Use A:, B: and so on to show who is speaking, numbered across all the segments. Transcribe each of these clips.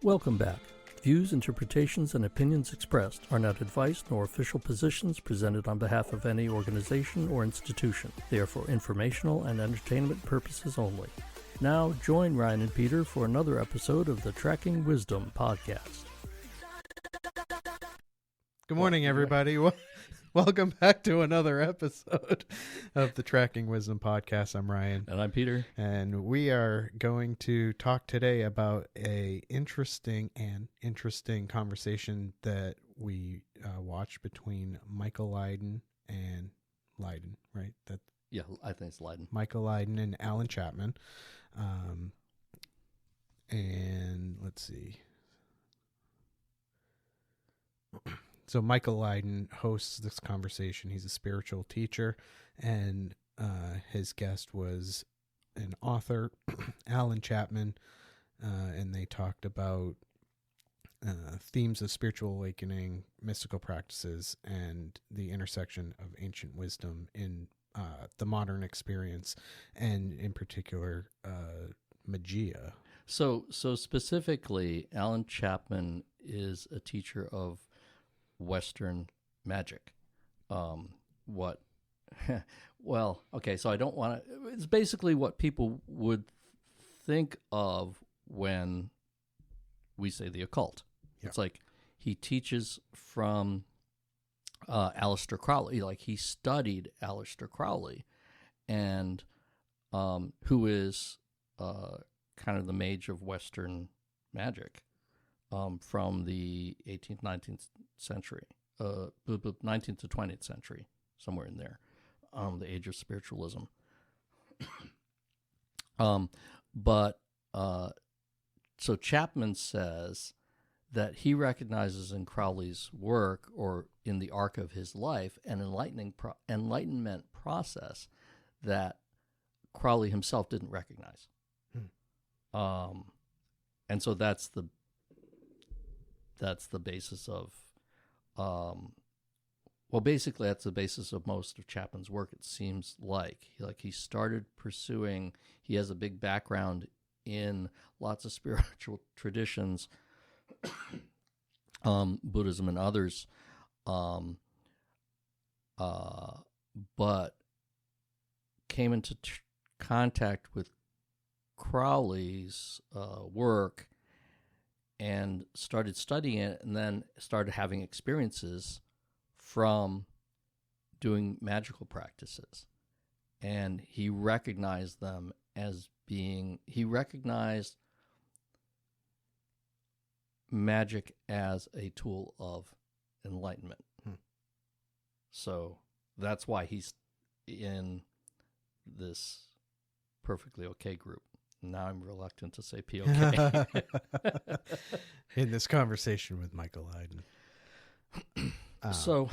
A: Welcome back. Views, interpretations, and opinions expressed are not advice nor official positions presented on behalf of any organization or institution. They are for informational and entertainment purposes only. Now, join Ryan and Peter for another episode of the Tracking Wisdom podcast.
B: Good morning, everybody. Welcome back to another episode of the Tracking Wisdom podcast. I'm Ryan.
A: And I'm Peter.
B: And we are going to talk today about a interesting conversation that we watched between Michael Lydon and Lydon, right?
A: Yeah, I think it's Lydon.
B: Michael Lydon and Alan Chapman. And let's see. So Michael Lydon hosts this conversation. He's a spiritual teacher, and his guest was an author, Alan Chapman, and they talked about themes of spiritual awakening, mystical practices, and the intersection of ancient wisdom in the modern experience, and in particular, Magia.
A: So specifically, Alan Chapman is a teacher of Western magic. Well, okay, so I don't want to, it's basically what people would think of when we say the occult. Yeah. It's like he teaches from Aleister Crowley, like he studied Aleister Crowley, and who is kind of the mage of Western magic. From the 18th, 19th century, 19th to 20th century, somewhere in there, the age of spiritualism. So Chapman says that he recognizes in Crowley's work, or in the arc of his life, an enlightenment process that Crowley himself didn't recognize. And so that's the basis of, basically that's the basis of most of Chapman's work, it seems like. He started pursuing, he has a big background in lots of spiritual traditions, Buddhism and others, but came into contact with Crowley's work and started studying it, and then started having experiences from doing magical practices. And he recognized them as being, he recognized magic as a tool of enlightenment. So that's why he's in this perfectly okay group. Now I'm reluctant to say POK.
B: In this conversation with Michael Lydon.
A: So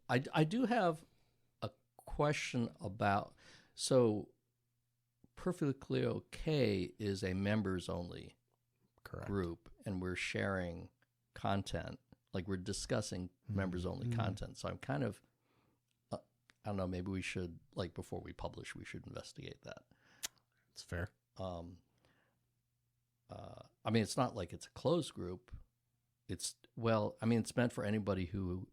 A: I do have a question about, so Perfectly Okay is a members only group, and we're sharing content, like we're discussing members only content. So I'm kind of, I don't know, maybe we should, like before we publish, we should investigate that.
B: It's fair.
A: I mean, it's not like it's a closed group. It's meant for anybody who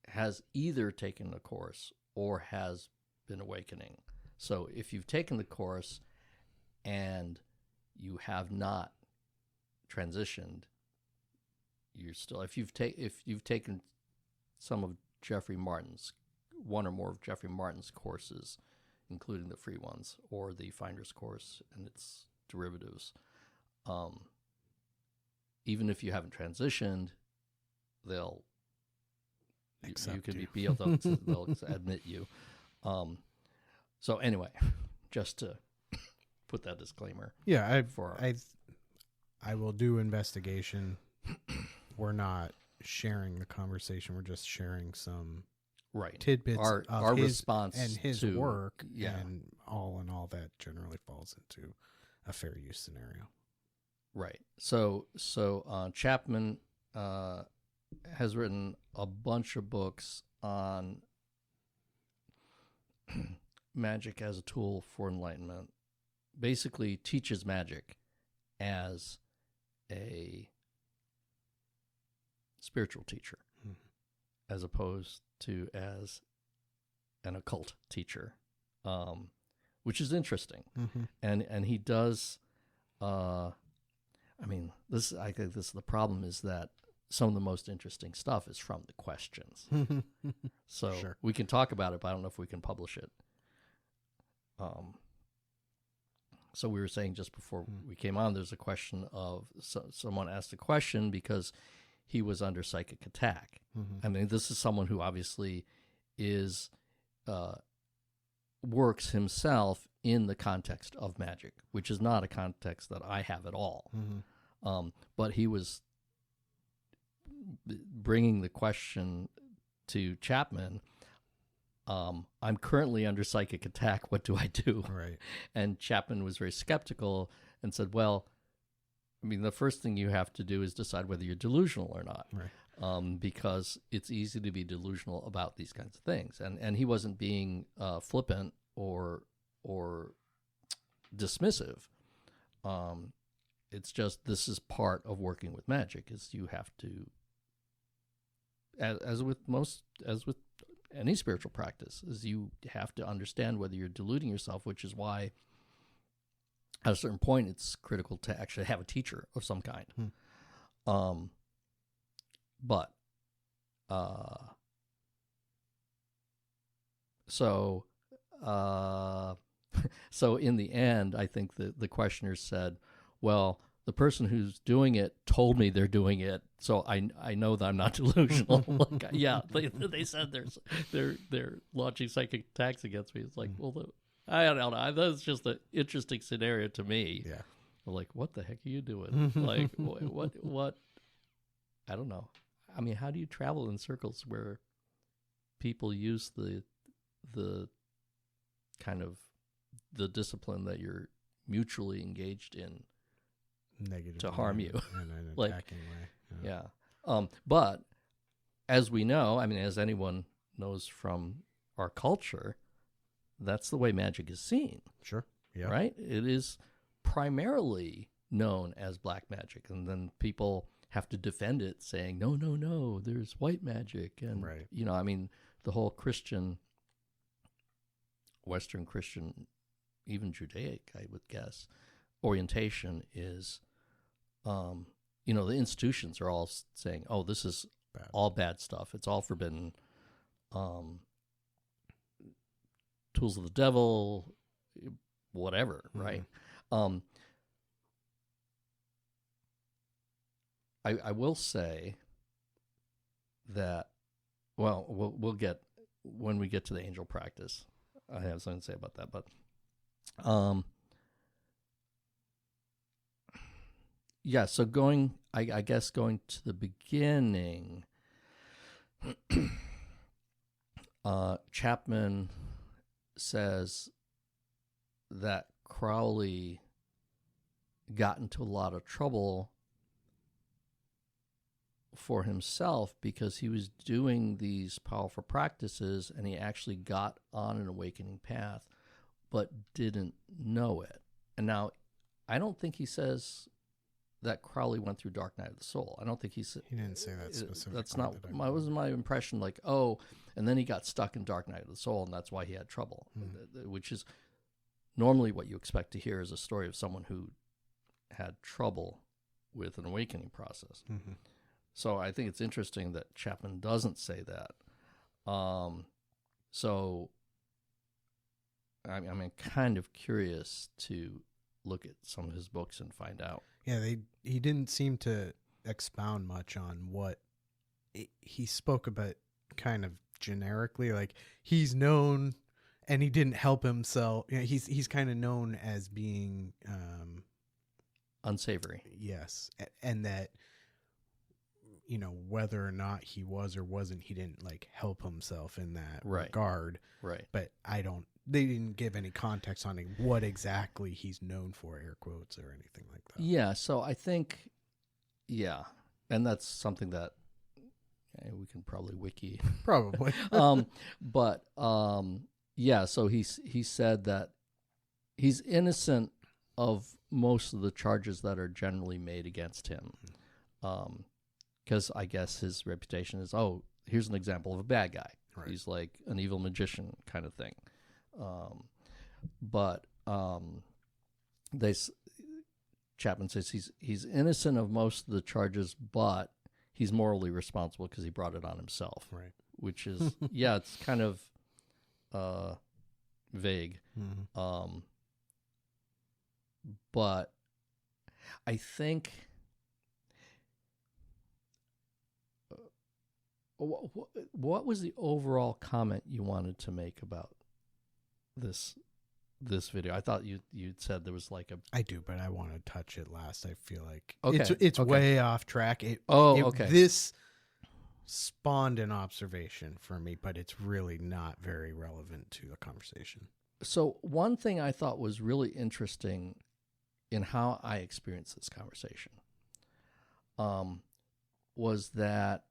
A: has either taken the course or has been awakening. So if you've taken the course and you have not transitioned, you're still, if you've taken some of one or more of Jeffrey Martin's courses, including the free ones, or the Finder's Course and its derivatives. Even if you haven't transitioned, they'll admit you. So anyway, just to put that disclaimer.
B: Yeah, I will do investigation. We're not sharing the conversation. We're just sharing some tidbits of our his response and his work, and all in all, that generally falls into a fair use scenario.
A: Right. So Chapman has written a bunch of books on magic as a tool for enlightenment. Basically, teaches magic as a spiritual teacher, as opposed to as an occult teacher, which is interesting. And he does. I think the problem is that some of the most interesting stuff is from the questions. So
B: Sure.
A: we can talk about it, but I don't know if we can publish it. So we were saying just before we came on, there's a question of someone asked a question because he was under psychic attack. I mean, this is someone who obviously is works himself in the context of magic, which is not a context that I have at all. But he was bringing the question to Chapman, I'm currently under psychic attack. What do I do?
B: Right.
A: And Chapman was very skeptical and said, well, I mean, the first thing you have to do is decide whether you're delusional or not.
B: Right.
A: Because it's easy to be delusional about these kinds of things. And he wasn't being flippant or dismissive. It's just this is part of working with magic, is you have to, as with any spiritual practice, is you have to understand whether you're deluding yourself, which is why at a certain point it's critical to actually have a teacher of some kind. So in the end, I think the questioner said, well, the person who's doing it told me they're doing it, so I know that I'm not delusional. Like, yeah, they said they're launching psychic attacks against me. It's like, well, I don't know. That's just an interesting scenario to me.
B: Yeah.
A: Like, what the heck are you doing? Like, what? I don't know. I mean, how do you travel in circles where people use the kind of the discipline that you're mutually engaged in
B: Negative
A: to harm you?
B: In an
A: Like,
B: attacking way.
A: Yeah. But as we know, I mean, as anyone knows from our culture, that's the way magic is seen.
B: Sure. Yeah.
A: Right? It is primarily known as black magic, and then people have to defend it saying, no, there's white magic. And,
B: Right.
A: I mean, the whole Western Christian, even Judaic, I would guess, orientation is, the institutions are all saying, oh, this is
B: Bad.
A: all bad stuff. It's all forbidden. Tools of the devil, whatever, right? I will say that, well, we'll get, when we get to the angel practice, I have something to say about that, but yeah, so I guess going to the beginning, Chapman says that Crowley got into a lot of trouble for himself because he was doing these powerful practices and he actually got on an awakening path but didn't know it. And now, I don't think he says that Crowley went through Dark Night of the Soul. I don't think he
B: didn't say that specifically.
A: That's not wasn't my impression. Like, oh, and then he got stuck in Dark Night of the Soul, and that's why he had trouble, which is normally what you expect to hear is a story of someone who had trouble with an awakening process. So I think it's interesting that Chapman doesn't say that. So I'm kind of curious to look at some of his books and find out.
B: Yeah, he didn't seem to expound much on what he spoke about, kind of generically, like he's known and he didn't help himself. You know, he's kind of known as being
A: unsavory.
B: Yes, and that, whether or not he was or wasn't, he didn't like help himself in that regard.
A: Right.
B: But they didn't give any context on what exactly he's known for, air quotes, or anything like that.
A: Yeah, so I think, and that's something that we can probably wiki.
B: Probably.
A: So he said that he's innocent of most of the charges that are generally made against him. Because I guess his reputation is, oh, here's an example of a bad guy. Right. He's like an evil magician kind of thing. But Chapman says he's innocent of most of the charges, but he's morally responsible because he brought it on himself.
B: Right.
A: Which is, yeah, it's kind of vague. Mm-hmm. But I think what was the overall comment you wanted to make about this video? I thought you'd said there was like a...
B: I do, but I want to touch it last. I feel like
A: okay.
B: it's
A: okay.
B: way off track.
A: Okay.
B: This spawned an observation for me, but it's really not very relevant to the conversation.
A: So one thing I thought was really interesting in how I experienced this conversation was that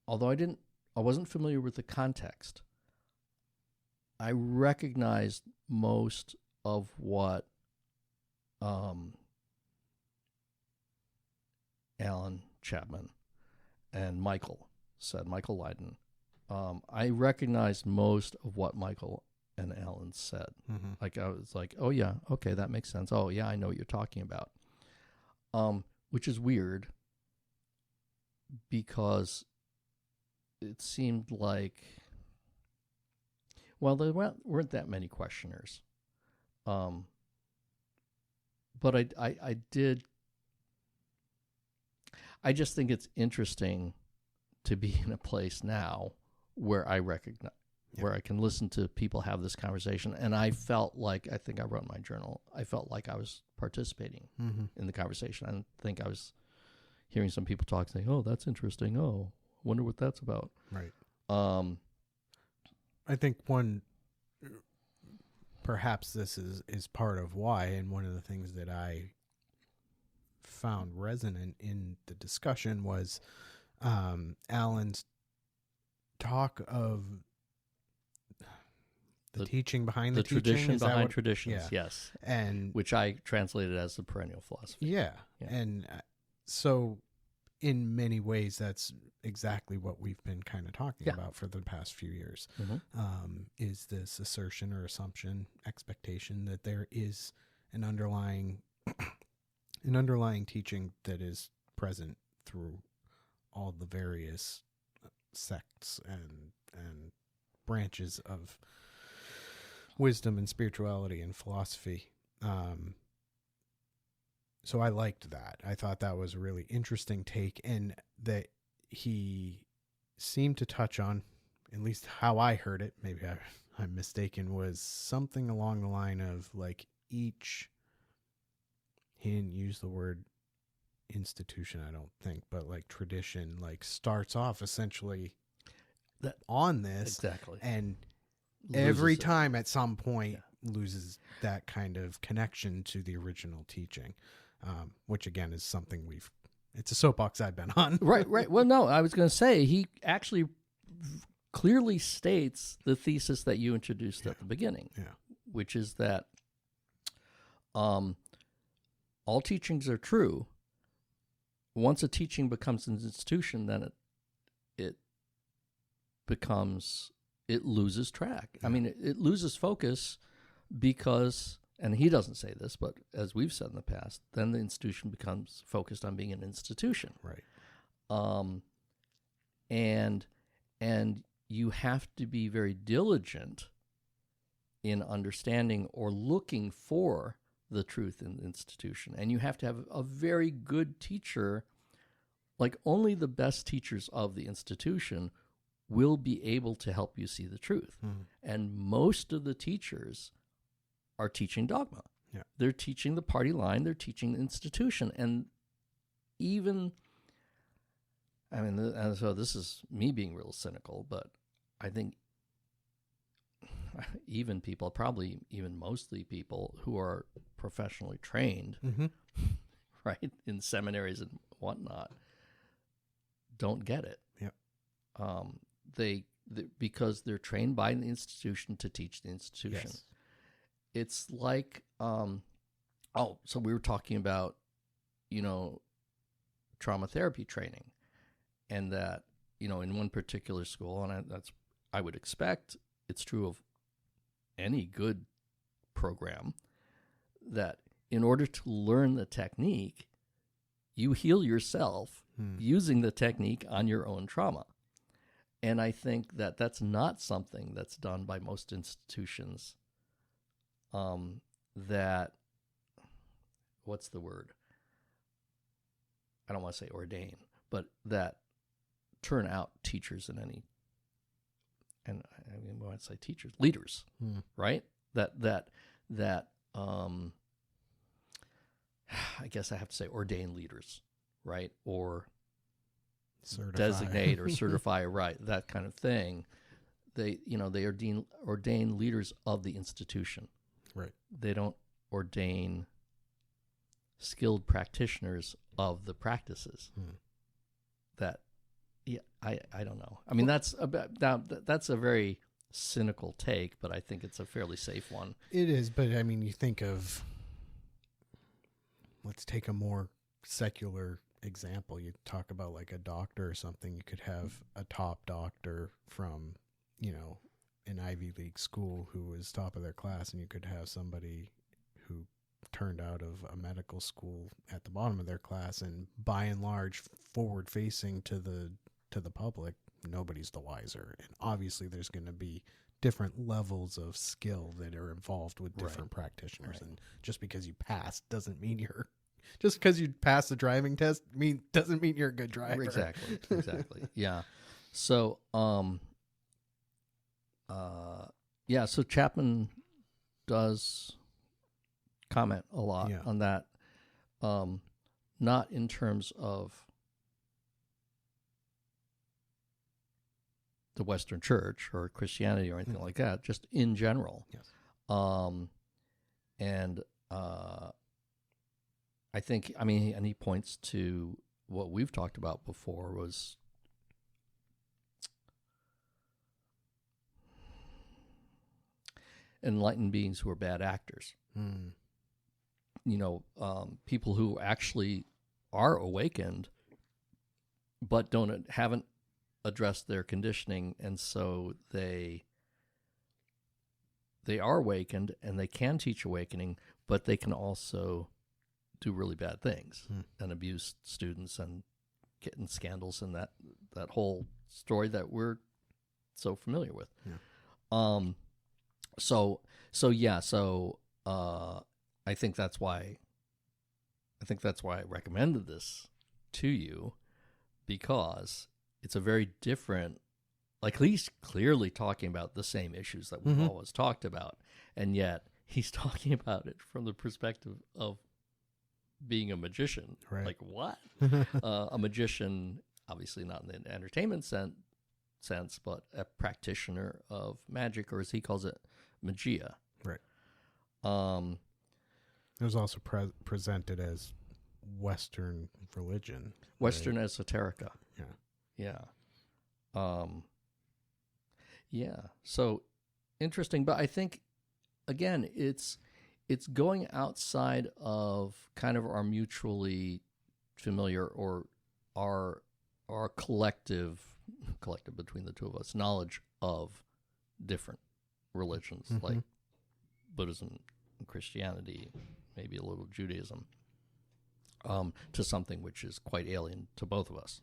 A: although I wasn't familiar with the context, I recognized most of what Alan Chapman and Michael Lydon. I recognized most of what Michael and Alan said. Mm-hmm. Like I was like, oh yeah, okay, that makes sense. Oh yeah, I know what you're talking about. Which is weird because it seemed like, well, there weren't that many questioners. But I just think it's interesting to be in a place now where I recognize, where I can listen to people have this conversation. And I felt like, I think I wrote in my journal, I felt like I was participating in the conversation. I think I was hearing some people talk saying, oh, that's interesting. Oh, wonder what that's about.
B: Right. I think perhaps this is part of why, and one of the things that I found resonant in the discussion was Alan's talk of the teaching behind the
A: tradition behind traditions,
B: yeah.
A: Yes,
B: and
A: which I translated as the perennial philosophy.
B: Yeah. And so in many ways, that's exactly what we've been kind of talking about for the past few years. Is this assertion or assumption, expectation that there is an underlying teaching that is present through all the various sects and branches of wisdom and spirituality and philosophy. So I liked that. I thought that was a really interesting take, and that he seemed to touch on, at least how I heard it, maybe I'm mistaken, was something along the line of like each, he didn't use the word institution, I don't think, but like tradition, like starts off essentially on this.
A: Exactly.
B: And every time at some point loses that kind of connection to the original teaching. Which again is something it's a soapbox I've been on.
A: Right. Well, no, I was going to say he actually clearly states the thesis that you introduced at the beginning, which is that all teachings are true. Once a teaching becomes an institution, then it loses track. I mean, it loses focus because, and he doesn't say this, but as we've said in the past, then the institution becomes focused on being an institution.
B: Right.
A: And you have to be very diligent in understanding or looking for the truth in the institution. And you have to have a very good teacher. Like only the best teachers of the institution will be able to help you see the truth. And most of the teachers are teaching dogma. Yeah. They're teaching the party line. They're teaching the institution. And even, I mean, and so this is me being real cynical, but I think even people, probably even mostly people who are professionally trained, right, in seminaries and whatnot, don't get it.
B: Yep.
A: Because they're trained by the institution to teach the institution.
B: Yes.
A: It's like Oh, so we were talking about, you know, trauma therapy training, and that, you know, in one particular school, and I would expect it's true of any good program, that in order to learn the technique, you heal yourself using the technique on your own trauma. And I think that that's not something that's done by most institutions. That, what's the word? I don't want to say ordain, but that turn out teachers in any, and I mean, when I say teachers, leaders, right? That I guess I have to say ordain leaders, right? Or
B: Certify.
A: designate or certify, right? That kind of thing. They ordain leaders of the institution.
B: Right.
A: They don't ordain skilled practitioners of the practices. That, yeah, I don't know. I mean, that's a very cynical take, but I think it's a fairly safe one.
B: It is, but I mean, you think of, let's take a more secular example. You talk about like a doctor or something. You could have a top doctor from, you know, an Ivy League school who was top of their class, and you could have somebody who turned out of a medical school at the bottom of their class, and by and large forward facing to the public, nobody's the wiser. And obviously there's going to be different levels of skill that are involved with different practitioners. Right. And just because you pass doesn't mean just because you pass the driving test doesn't mean you're a good driver.
A: Exactly. Yeah. So, so Chapman does comment a lot on that, not in terms of the Western Church or Christianity or anything like that, just in general.
B: Yes.
A: I think, I mean, and he points to what we've talked about before was enlightened beings who are bad actors. You know, people who actually are awakened, but haven't addressed their conditioning, and so they are awakened and they can teach awakening, but they can also do really bad things and abuse students and get in scandals and that whole story that we're so familiar with. I think that's why I recommended this to you, because it's a very different, like, he's clearly talking about the same issues that we've always talked about, and yet he's talking about it from the perspective of being a magician.
B: Right.
A: Like, what? A magician, obviously not in the entertainment sense, but a practitioner of magic, or as he calls it, Magia.
B: Right. It was also presented as Western religion.
A: Western esoterica.
B: Yeah.
A: Yeah. So interesting, but I think, again, it's going outside of kind of our mutually familiar or our collective between the two of us knowledge of different religions, like Buddhism and Christianity, maybe a little Judaism, to something which is quite alien to both of us.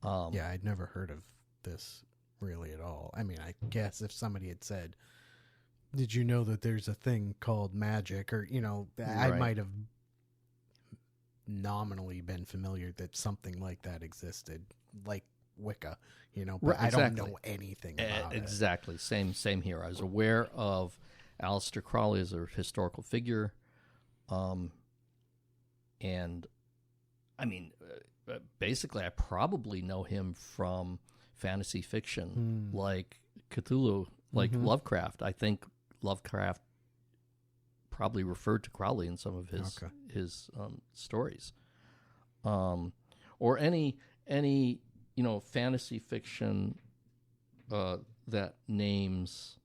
B: I'd never heard of this really at all. I mean, I guess if somebody had said, did you know that there's a thing called magic, or, you know, I might have nominally been familiar that something like that existed, like Wicca, you know, but I don't know anything about it.
A: Exactly. Same here. I was aware of Aleister Crowley as a historical figure. And I mean, basically, I probably know him from fantasy fiction, like Cthulhu, like Lovecraft. I think Lovecraft probably referred to Crowley in some of his stories, or any fantasy fiction that names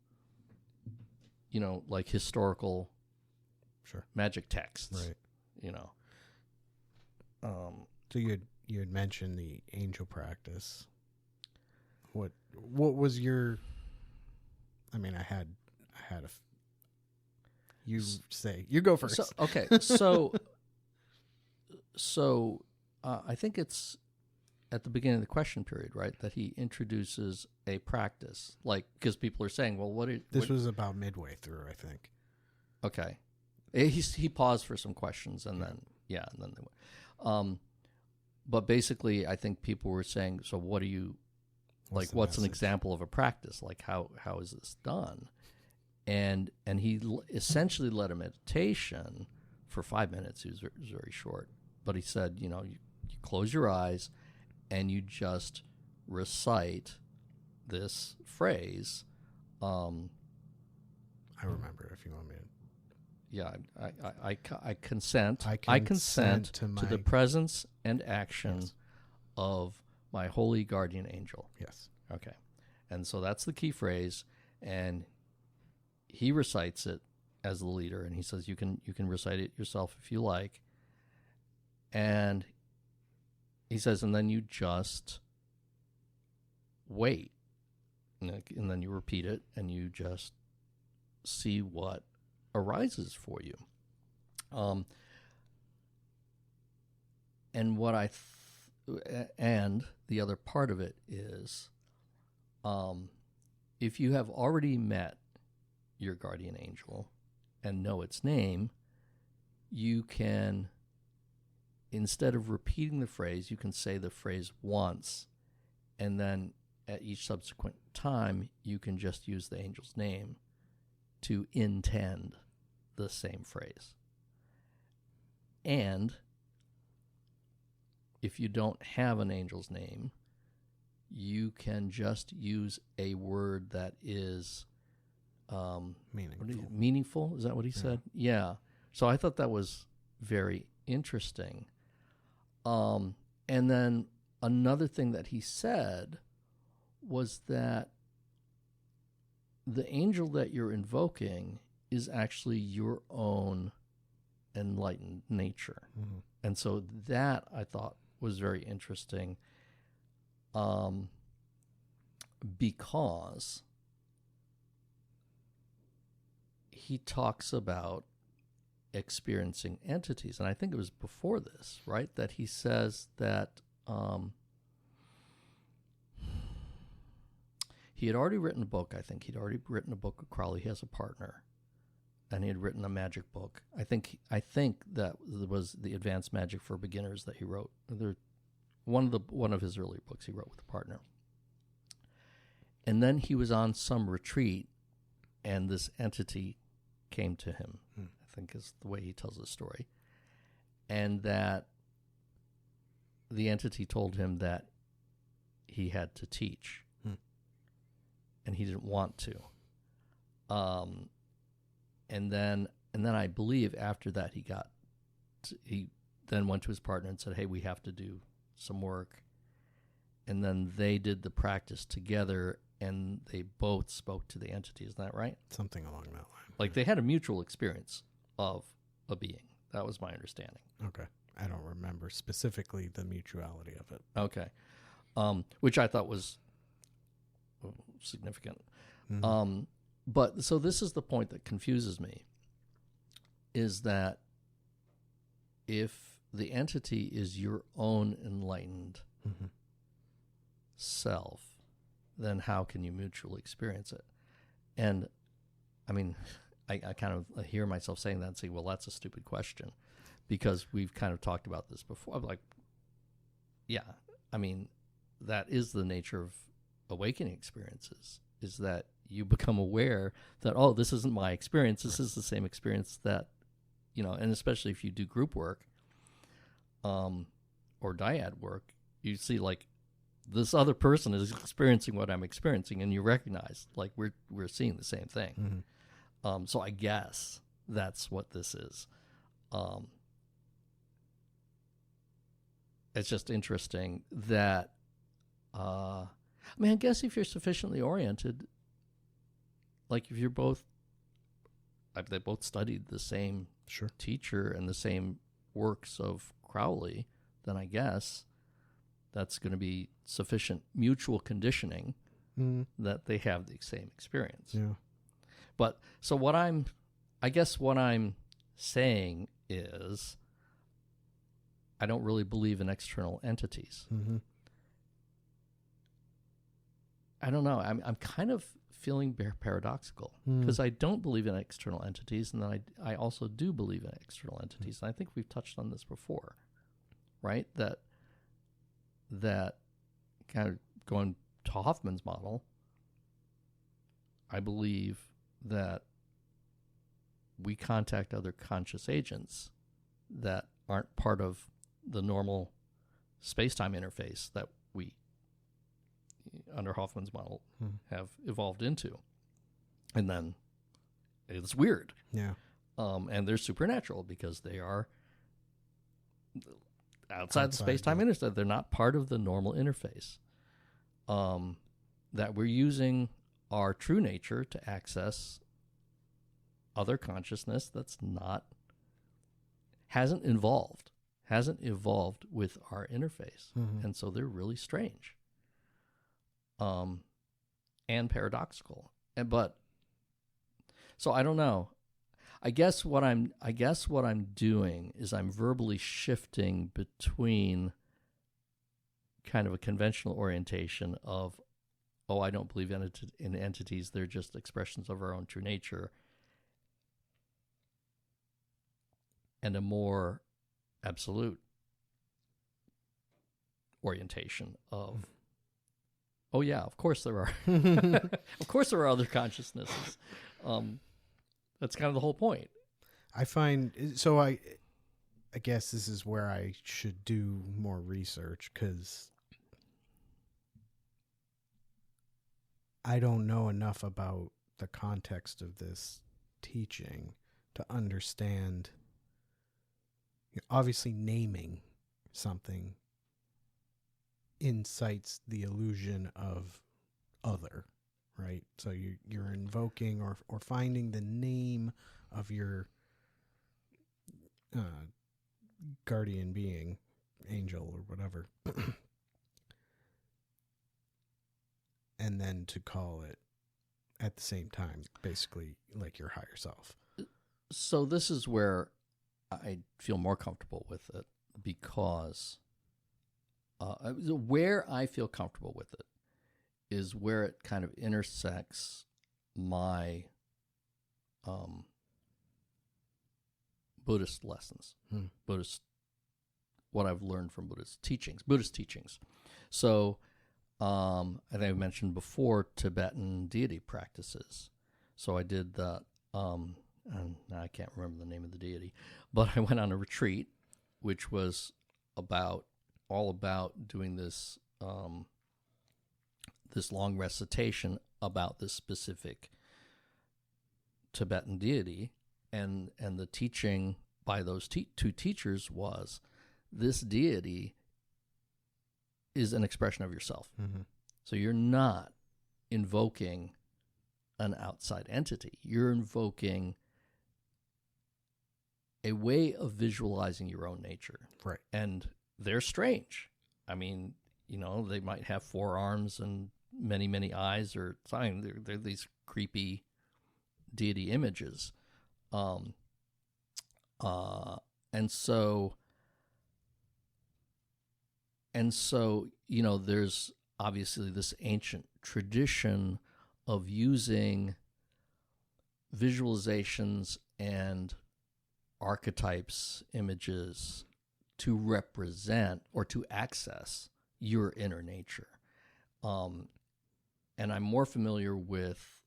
A: like historical magic texts,
B: Right.
A: you know.
B: So you had mentioned the angel practice. What was your? I mean, I had a. You say you go first.
A: So, okay, so I think it's at the beginning of the question period, right? That he introduces a practice, like because people are saying, "Well,
B: This was about midway through, I think.
A: Okay, he paused for some questions, and then they went. But basically, I think people were saying, "So, what are you like? What's an example of a practice? Like, how is this done?" And he essentially led a meditation for 5 minutes. It was very short, but he said, you close your eyes and you just recite this phrase.
B: I remember if you want me to.
A: Yeah, I consent.
B: I consent
A: to the presence and action
B: Yes.
A: of my holy guardian angel.
B: Yes.
A: Okay, and so that's the key phrase, and he recites it as the leader, and he says you can recite it yourself if you like, and he says, and then you just wait, and then you repeat it, and you just see what arises for you. And what and the other part of it is, if you have already met your guardian angel and know its name, you can, instead of repeating the phrase, you can say the phrase once, and then at each subsequent time, you can just use the angel's name to intend the same phrase. And if you don't have an angel's name, you can just use a word that is meaningful. Is that what he said? Yeah. So I thought that was very interesting. And then another thing that he said was that the angel that you're invoking is actually your own enlightened nature.
B: Mm-hmm.
A: And so that I thought was very interesting, because he talks about experiencing entities. And I think it was before this, right, that he says that he had already written a book. I think he'd already written a book with Crowley. He has a partner. And he had written a magic book. I think that was the Advanced Magic for Beginners that he wrote. One of his earlier books he wrote with a partner. And then he was on some retreat, and this entity came to him, I think is the way he tells the story. And that the entity told him that he had to teach. And he didn't want to. And then I believe after that he then went to his partner and said, "Hey, we have to do some work." And then they did the practice together, and they both spoke to the entity. Isn't that right?
B: Something along that line.
A: Like they had a mutual experience of a being. That was my understanding.
B: Okay. I don't remember specifically the mutuality of it.
A: Okay. Which I thought was significant.
B: Mm-hmm.
A: But so this is the point that confuses me, is that if the entity is your own enlightened self, then how can you mutually experience it? And I mean, I kind of hear myself saying that and say, well, that's a stupid question, because we've kind of talked about this before. I'm like, yeah, I mean, that is the nature of awakening experiences, is that you become aware that, oh, this isn't my experience. This is the same experience that, and especially if you do group work or dyad work, you see like this other person is experiencing what I'm experiencing, and you recognize like we're seeing the same thing. So I guess that's what this is. It's just interesting that, I guess if you're sufficiently oriented, like if you're both they both studied the same
B: Sure.
A: teacher and the same works of Crowley, then I guess that's going to be sufficient mutual conditioning that they have the same experience.
B: Yeah.
A: But so I guess what I'm saying is, I don't really believe in external entities.
B: Mm-hmm.
A: I don't know. I'm kind of feeling paradoxical because I don't believe in external entities, and then I also do believe in external entities. And I think we've touched on this before, right? That kind of going to Hoffman's model, I believe that we contact other conscious agents that aren't part of the normal space-time interface that we, under Hoffman's model, have evolved into. And then it's weird.
B: Yeah.
A: And they're supernatural because they are outside the space-time interface. They're not part of the normal interface. That we're using our true nature to access other consciousness that's hasn't evolved with our interface. And so they're really strange. And paradoxical. So I don't know. I guess what I'm doing is I'm verbally shifting between kind of a conventional orientation of, oh, I don't believe in entities, they're just expressions of our own true nature, and a more absolute orientation of, oh yeah, of course there are. Of course there are other consciousnesses. That's kind of the whole point.
B: I find, so I guess this is where I should do more research, because I don't know enough about the context of this teaching to understand. Obviously, naming something incites the illusion of other, right? So you're invoking or finding the name of your guardian being, angel or whatever, and then to call it at the same time, basically like your higher self.
A: So this is where I feel more comfortable with it, because where I feel comfortable with it is where it kind of intersects my Buddhist lessons, what I've learned from Buddhist teachings. So I think I mentioned before Tibetan deity practices. So I did that, and I can't remember the name of the deity, but I went on a retreat, which was all about doing this this long recitation about this specific Tibetan deity, and the teaching by those two teachers was, this deity is an expression of yourself. So you're not invoking an outside entity. You're invoking a way of visualizing your own nature.
B: Right.
A: And they're strange. I mean, they might have 4 arms and many, many eyes or something. They're these creepy deity images. And so, there's obviously this ancient tradition of using visualizations and archetypes, images, to represent or to access your inner nature. And I'm more familiar with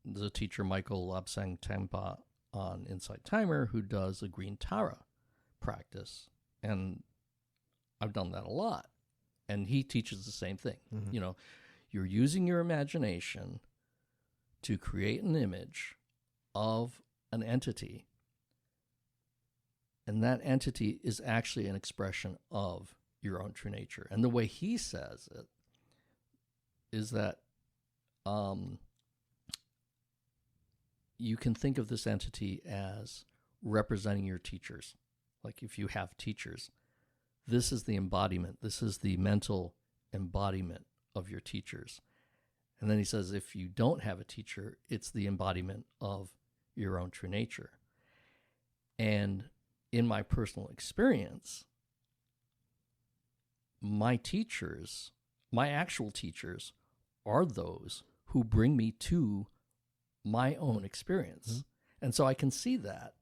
A: the teacher Michael Labsang Tempa on Insight Timer, who does a Green Tara practice. And I've done that a lot. And he teaches the same thing. You're using your imagination to create an image of an entity, and that entity is actually an expression of your own true nature. And the way he says it is that you can think of this entity as representing your teachers. Like if you have teachers, this is the embodiment. This is the mental embodiment of your teachers. And then he says, if you don't have a teacher, it's the embodiment of your own true nature. And in my personal experience, my teachers, my actual teachers, are those who bring me to my own experience. Mm-hmm. And so I can see that,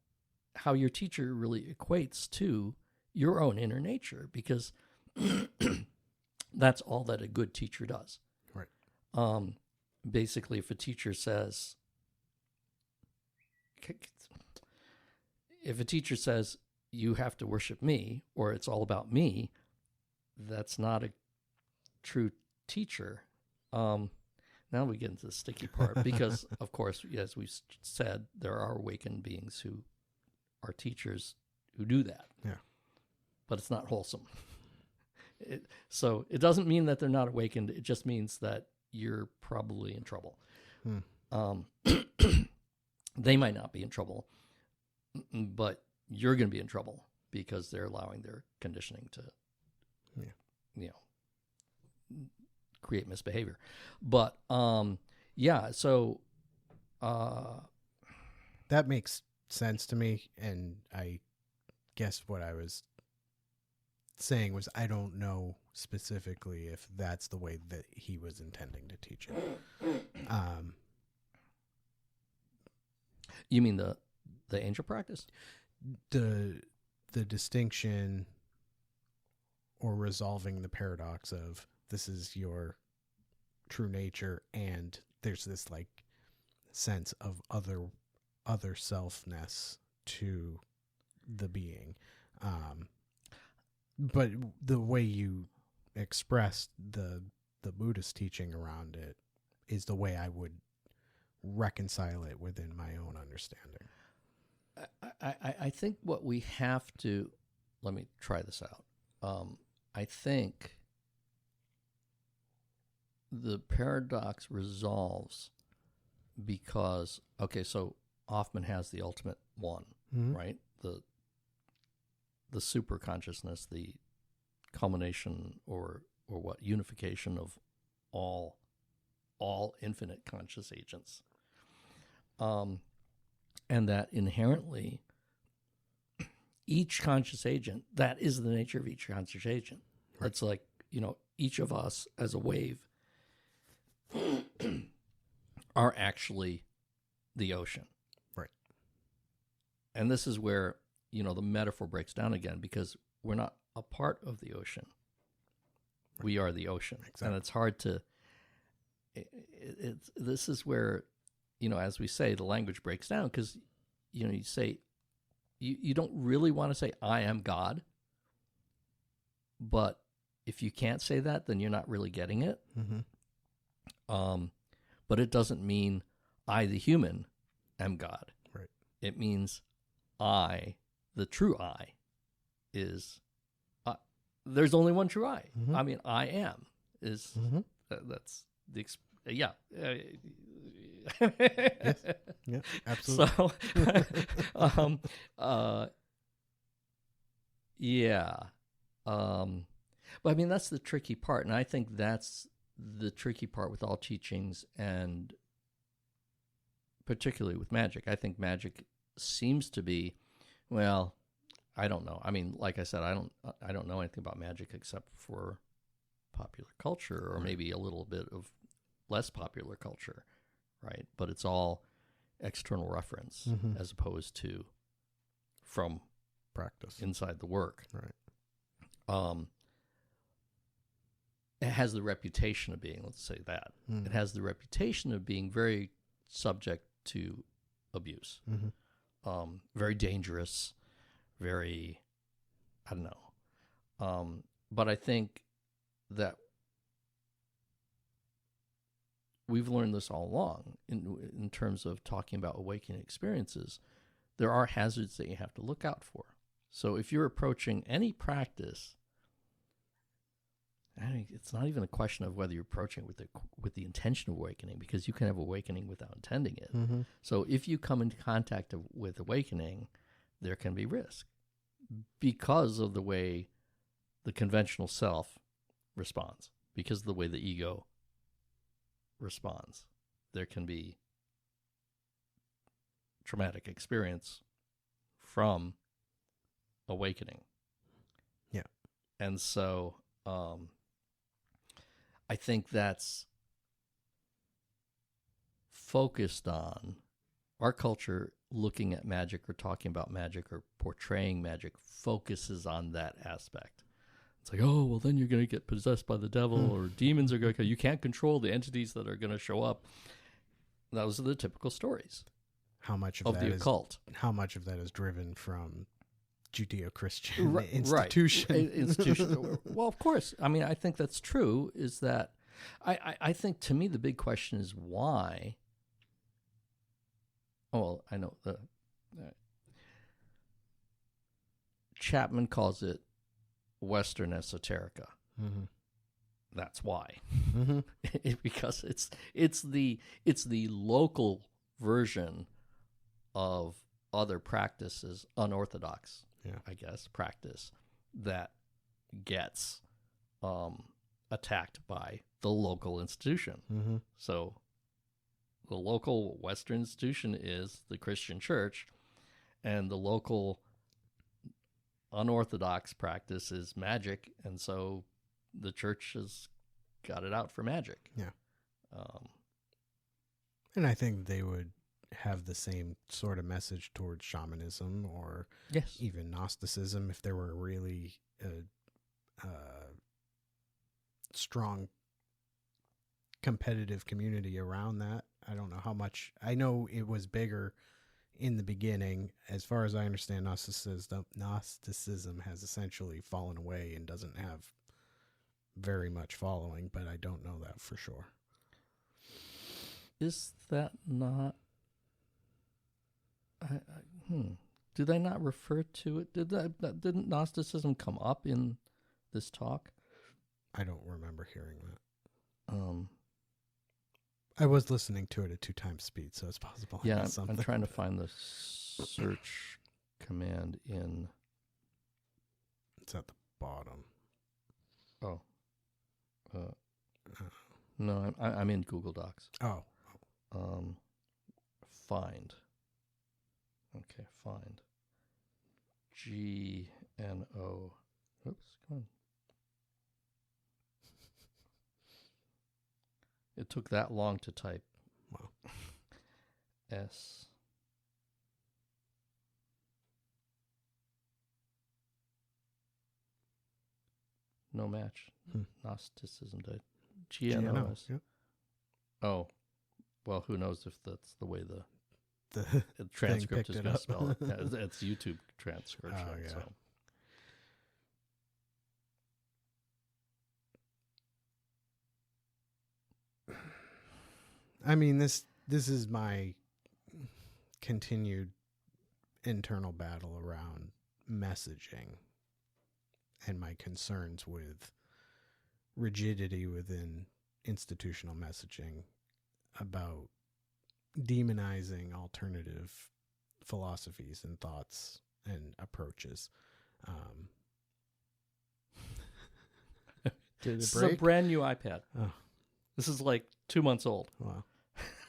A: how your teacher really equates to your own inner nature, because that's all that a good teacher does.
B: Right.
A: Basically, if a teacher says, you have to worship me, or it's all about me, that's not a true teacher. Now we get into the sticky part, because, of course, as we said, there are awakened beings who are teachers who do that.
B: Yeah.
A: But it's not wholesome. So it doesn't mean that they're not awakened. It just means that you're probably in trouble. They might not be in trouble, but you're going to be in trouble because they're allowing their conditioning to, create misbehavior. But so
B: that makes sense to me, and I guess what I was saying was I don't know specifically if that's the way that he was intending to teach it.
A: You mean the angel practice?
B: The distinction or resolving the paradox of this is your true nature, and there's this like sense of other selfness to the being. But the way you expressed the Buddhist teaching around it is the way I would reconcile it within my own understanding.
A: I think what we have to, let me try this out. I think the paradox resolves because, so Hoffman has the ultimate one, mm-hmm. right? The super consciousness, the culmination or unification of all infinite conscious agents. And that inherently each conscious agent, that is the nature of each conscious agent. Right. It's like, each of us as a wave are actually the ocean.
B: Right.
A: And this is where, the metaphor breaks down again, because we're not a part of the ocean. Right. We are the ocean. Exactly. And it's hard to, this is where, as we say, the language breaks down, because, you say, you don't really want to say, I am God. But if you can't say that, then you're not really getting it.
B: Mm-hmm.
A: But it doesn't mean I, the human, am God.
B: Right.
A: It means I, the true I, is, there's only one true I. Mm-hmm. I mean, I am is, mm-hmm. That's the,
B: yes. Yeah, absolutely.
A: So, yeah. But I mean, that's the tricky part. And I think that's the tricky part with all teachings, and particularly with magic. I think magic seems to be, well, I don't know. I mean, like I said, I don't know anything about magic except for popular culture, or maybe a little bit of less popular culture, right? But it's all external reference, mm-hmm. as opposed to from
B: practice
A: inside the work.
B: Right.
A: It has the reputation of being, let's say that. Mm-hmm. It has the reputation of being very subject to abuse.
B: Mm-hmm.
A: Very dangerous, very, I don't know. But I think that we've learned this all along in terms of talking about awakening experiences. There are hazards that you have to look out for. So if you're approaching any practice I mean, it's not even a question of whether you're approaching it with the intention of awakening, because you can have awakening without intending it.
B: Mm-hmm.
A: So if you come into contact with awakening, there can be risk because of the way the conventional self responds, because of the way the ego responds. There can be traumatic experience from awakening.
B: Yeah.
A: And so I think that's focused on our culture. Looking at magic or talking about magic or portraying magic focuses on that aspect. It's like, oh, well, then you're going to get possessed by the devil or demons are going to, you can't control the entities that are going to show up. Those are the typical stories.
B: How much of that
A: the occult?
B: How much of that is driven from Judeo-Christian institution?
A: Right. Institution. Well, of course. I mean, I think that's true. Is that I think to me the big question is why. Oh, well, I know Chapman calls it Western esoterica.
B: Mm-hmm.
A: That's why,
B: Mm-hmm.
A: because it's the local version of other practices, unorthodox, I guess, practice that gets attacked by the local institution.
B: Mm-hmm.
A: So the local Western institution is the Christian church, and the local unorthodox practice is magic, and so the church has got it out for magic.
B: Yeah. And I think they would have the same sort of message towards shamanism or even Gnosticism if there were really a strong competitive community around that. I don't know how much. I know it was bigger in the beginning. As far as I understand, Gnosticism has essentially fallen away and doesn't have very much following, but I don't know that for sure.
A: Is that not... Do they not refer to it? Didn't Gnosticism come up in this talk?
B: I don't remember hearing that. I was listening to it at 2 times speed, so it's possible.
A: Yeah, I'm trying to find the search command in...
B: It's at the bottom.
A: Oh. No, I'm in Google Docs.
B: Oh.
A: Find. Okay, find. GNO. Oops, come on. It took that long to type.
B: Wow.
A: S. No match. Gnosticism died. GNOS.
B: Yeah.
A: Oh, well, who knows if that's the way the
B: the
A: transcript is going to spell it. Yeah, it's YouTube transcription.
B: Oh, yeah.
A: So.
B: I mean, this is my continued internal battle around messaging and my concerns with rigidity within institutional messaging about demonizing alternative philosophies and thoughts and approaches.
A: This is a brand new iPad.
B: Oh.
A: This is like 2 months old.
B: Wow.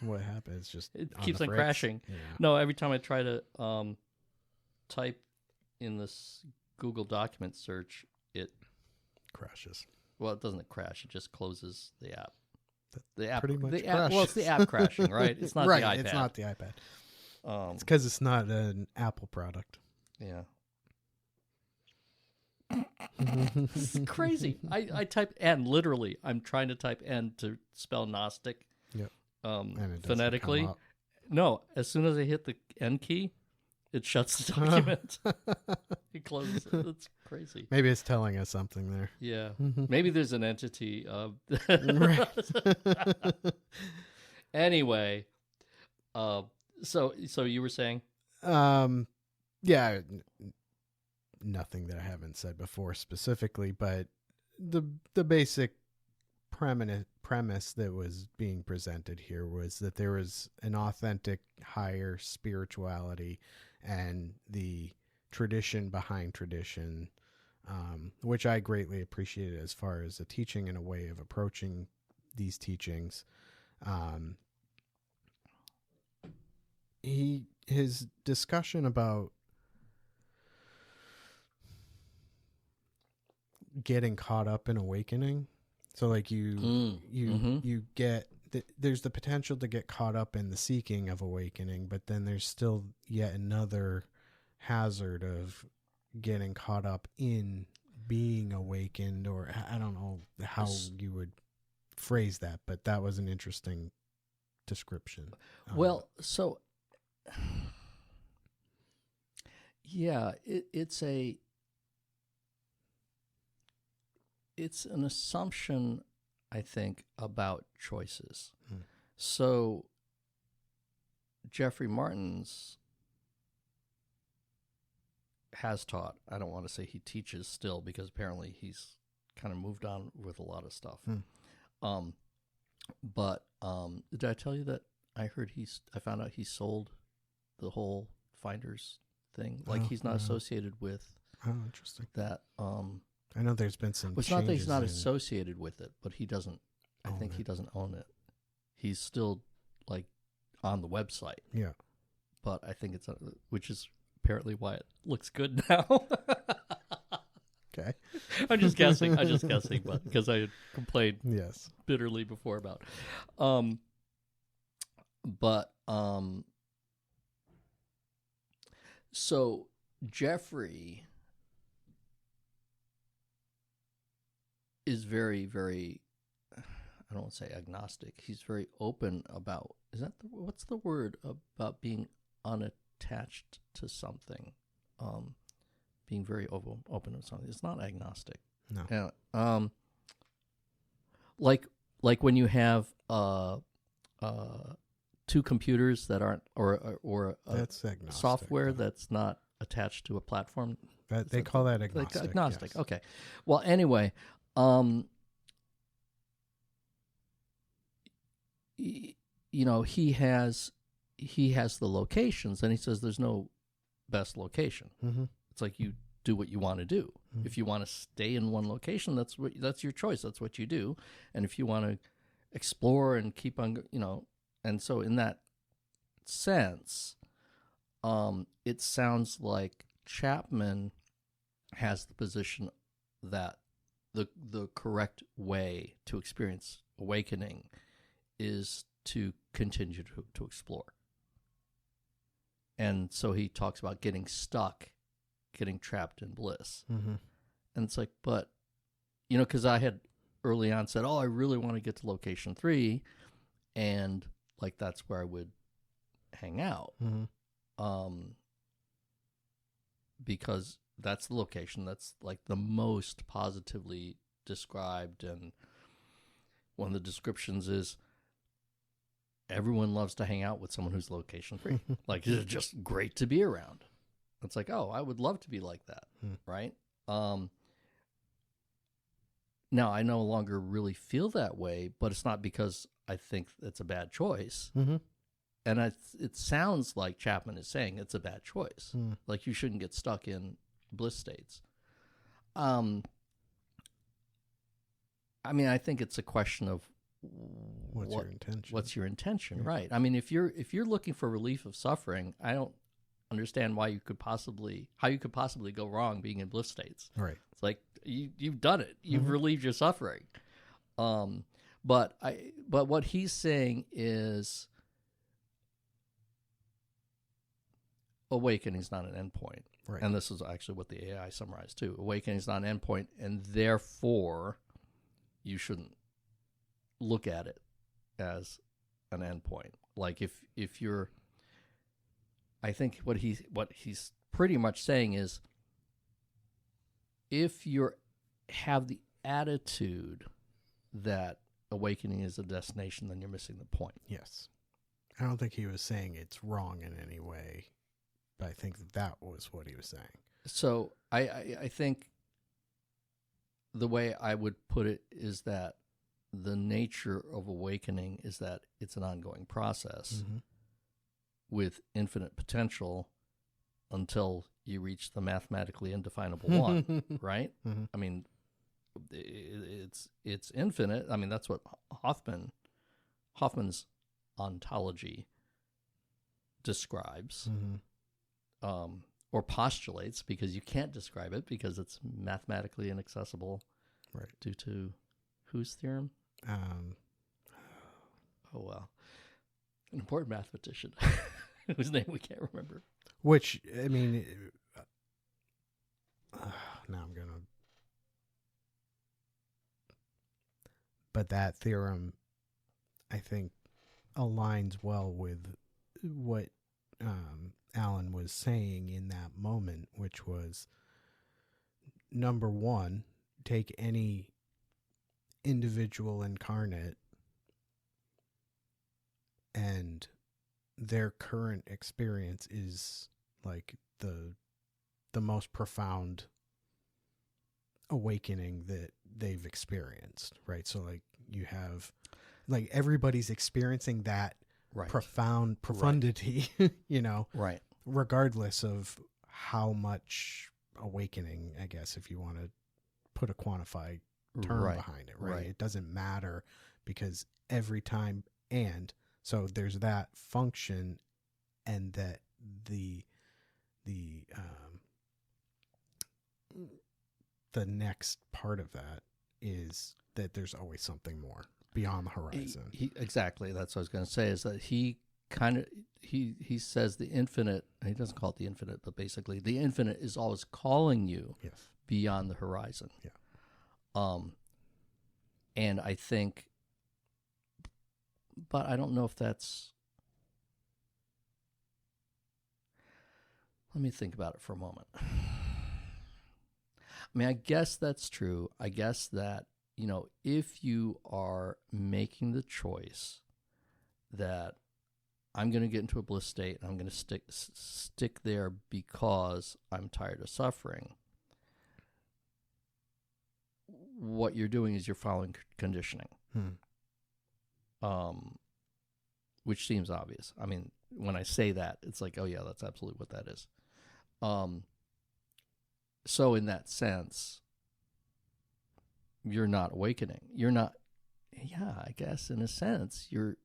B: What happened? It's just
A: it keeps on crashing.
B: Yeah.
A: No, every time I try to type in this Google document search, it
B: crashes.
A: Well, it doesn't crash. It just closes the app. The app
B: pretty much
A: the app, well, it's the app crashing, right? It's not
B: right,
A: the iPad.
B: It's not the iPad. It's because it's not an Apple product.
A: Yeah. This is crazy. I type N, literally. I'm trying to type N to spell Gnostic.
B: Yep.
A: Phonetically. No, as soon as I hit the N key, it shuts the document. It closes it. It's crazy.
B: Maybe it's telling us something there.
A: Yeah. Maybe there's an entity. Anyway, so you were saying?
B: Yeah, nothing that I haven't said before specifically, but the basic premise that was being presented here was that there was an authentic higher spirituality and the tradition behind tradition, which I greatly appreciated as far as a teaching and a way of approaching these teachings. His discussion about getting caught up in awakening. So like you get there's the potential to get caught up in the seeking of awakening, but then there's still yet another hazard of getting caught up in being awakened, or I don't know how you would phrase that, but that was an interesting description.
A: Well, so yeah, it's an assumption, I think, about choices. So Jeffrey Martins has taught, I don't want to say he teaches still, because apparently he's kind of moved on with a lot of stuff. But did I tell you that I found out he sold the whole Finders thing? Like he's not associated with
B: interesting.
A: that.
B: I know there's been some
A: It's not that he's not associated with it, but he doesn't, I think he doesn't own it. He's still like on the website.
B: Yeah.
A: But I think it's, which is apparently why it looks good now.
B: Okay.
A: I'm just guessing, but because I had complained
B: yes
A: bitterly before about. So Jeffrey is very, very, I don't want to say agnostic. He's very open about, what's the word about being unattached to something? Being very open to something. It's not agnostic.
B: No.
A: Yeah. Like when you have two computers that aren't, or
B: that's agnostic,
A: software that's not attached to a platform.
B: They call that agnostic.
A: Like agnostic.
B: Yes.
A: Okay. Well, anyway, he has the locations, and he says there's no best location.
B: Mm-hmm.
A: It's like you do what you want to do. Mm-hmm. If you want to stay in one location, that's your choice. That's what you do. And if you want to explore and keep on, and so in that sense, it sounds like Chapman has the position that the correct way to experience awakening is to continue to explore. And so he talks about getting stuck, getting trapped in bliss.
B: Mm-hmm.
A: And it's like, but, because I had early on said, I really want to get to location 3, and like that's where I would hang out.
B: Mm-hmm.
A: Because that's the location that's like the most positively described, and one of the descriptions is everyone loves to hang out with someone who's location 3. Like, it's just great to be around. It's like, I would love to be like that, right? Now, I no longer really feel that way, but it's not because I think it's a bad choice.
B: Mm-hmm.
A: And it sounds like Chapman is saying it's a bad choice. Like, you shouldn't get stuck in bliss states. I mean, I think it's a question of
B: your intention.
A: What's your intention, yeah. Right? I mean, if you're looking for relief of suffering, I don't understand how you could possibly go wrong being in bliss states.
B: Right.
A: It's like you've done it. You've relieved your suffering. But what he's saying is awakening is not an endpoint.
B: Right.
A: And this is actually what the AI summarized too. Awakening is not an endpoint, and therefore you shouldn't look at it as an endpoint. Like if you're, I think what he's pretty much saying is, if you have the attitude that awakening is a destination, then you're missing the point.
B: Yes. I don't think he was saying it's wrong in any way, but I think that was what he was saying.
A: So I think the way I would put it is that the nature of awakening is that it's an ongoing process with infinite potential until you reach the mathematically indefinable one, right? I mean, it's infinite. I mean, that's what Hoffman's ontology describes, or postulates, because you can't describe it because it's mathematically inaccessible,
B: right?
A: Due to whose theorem? Oh well, an important mathematician whose name we can't remember.
B: Which, I mean, now I'm gonna. But that theorem, I think, aligns well with what Alan was saying in that moment, which was, number one, take any individual incarnate and their current experience is like the most profound awakening that they've experienced, right? So like you have, like, everybody's experiencing that profound profundity, you know, regardless of how much awakening, I guess, if you want to put a quantified term behind it, right? It doesn't matter, because every time, and so there's that function, and that the next part of that is that there's always something more beyond the horizon.
A: Exactly. That's what I was going to say, is that he says the infinite, he doesn't call it the infinite, but basically the infinite is always calling you beyond the horizon. And I think, but I don't know if that's, let me think about it for a moment. I mean, I guess that's true. I guess that, you know, if you are making the choice that I'm going to get into a bliss state and I'm going to stick there because I'm tired of suffering, what you're doing is you're following conditioning, which seems obvious. I mean, when I say that, it's like, oh yeah, that's absolutely what that is. So in that sense, you're not awakening. You're not, I guess in a sense, you're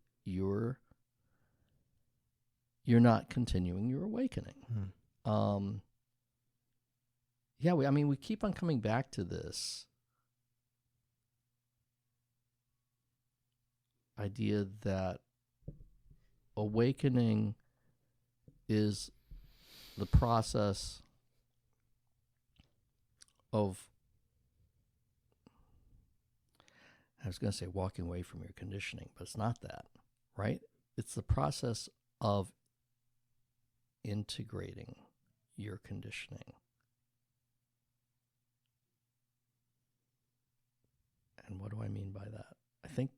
A: not continuing your awakening. We keep on coming back to this idea that awakening is the process of, I was going to say walking away from your conditioning, but it's not that, right? It's the process of integrating your conditioning. And what do I mean by that? I think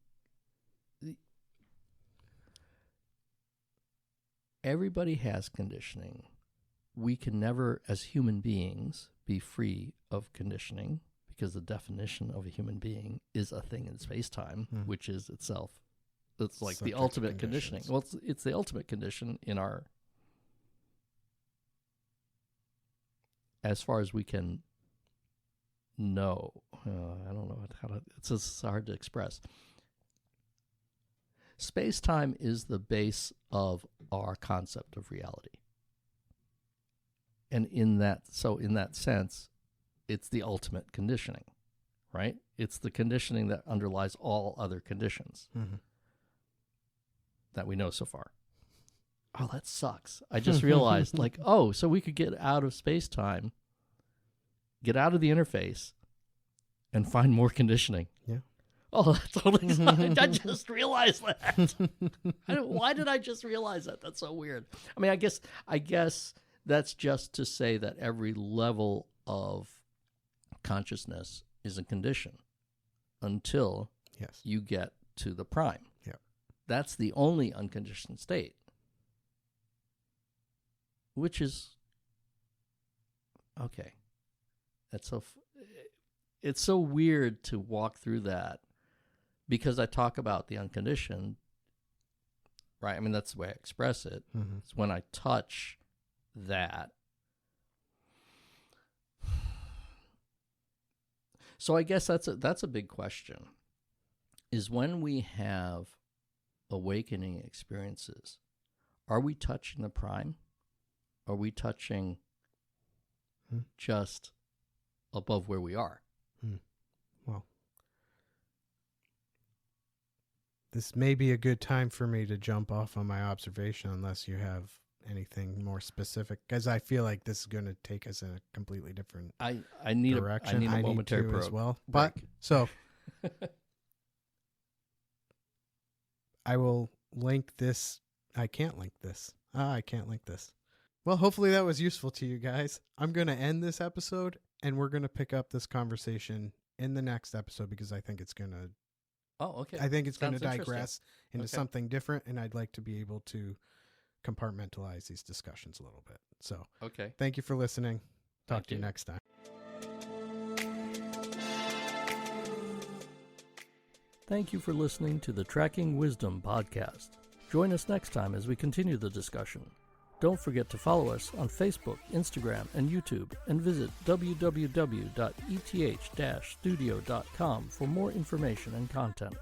A: everybody has conditioning. We can never, as human beings, be free of conditioning, because the definition of a human being is a thing in space-time, which is itself. It's like the ultimate conditioning. Well, it's the ultimate condition in our, as far as we can know. I don't know how to, it's just hard to express. Space-time is the base of our concept of reality. And in that sense, it's the ultimate conditioning, right? It's the conditioning that underlies all other conditions that we know so far. Oh, that sucks. I just realized, like, so we could get out of space-time, get out of the interface, and find more conditioning.
B: Yeah.
A: Oh, that totally sucks. I just realized that. Why did I just realize that? That's so weird. I mean, I guess that's just to say that every level of consciousness is a condition until you get to the prime.
B: Yeah.
A: That's the only unconditioned state, which is okay. That's so it's so weird to walk through that because I talk about the unconditioned, right? I mean, that's the way I express it.
B: Mm-hmm.
A: It's when I touch that. So I guess that's a big question, is when we have awakening experiences, are we touching the prime? Are we touching just above where we are?
B: Well, this may be a good time for me to jump off on my observation unless you have anything more specific, because I feel like this is going to take us in a completely different
A: I need
B: direction.
A: I need a momentary
B: to
A: break
B: as well. But so I will link this. I can't link this. I can't link this. Well, hopefully that was useful to you guys. I'm going to end this episode, and we're going to pick up this conversation in the next episode because I think it's going to.
A: Oh, okay.
B: I think it's going to
A: Sounds
B: digress into
A: Okay.
B: something different, and I'd like to be able to compartmentalize these discussions a little bit. So,
A: Okay.
B: thank you for listening. Talk
A: Thank
B: to you
A: you.
B: next time.
A: Thank you for listening to the Tracking Wisdom podcast. Join us next time as we continue the discussion. Don't forget to follow us on Facebook, Instagram, and YouTube, and visit www.eth-studio.com for more information and content.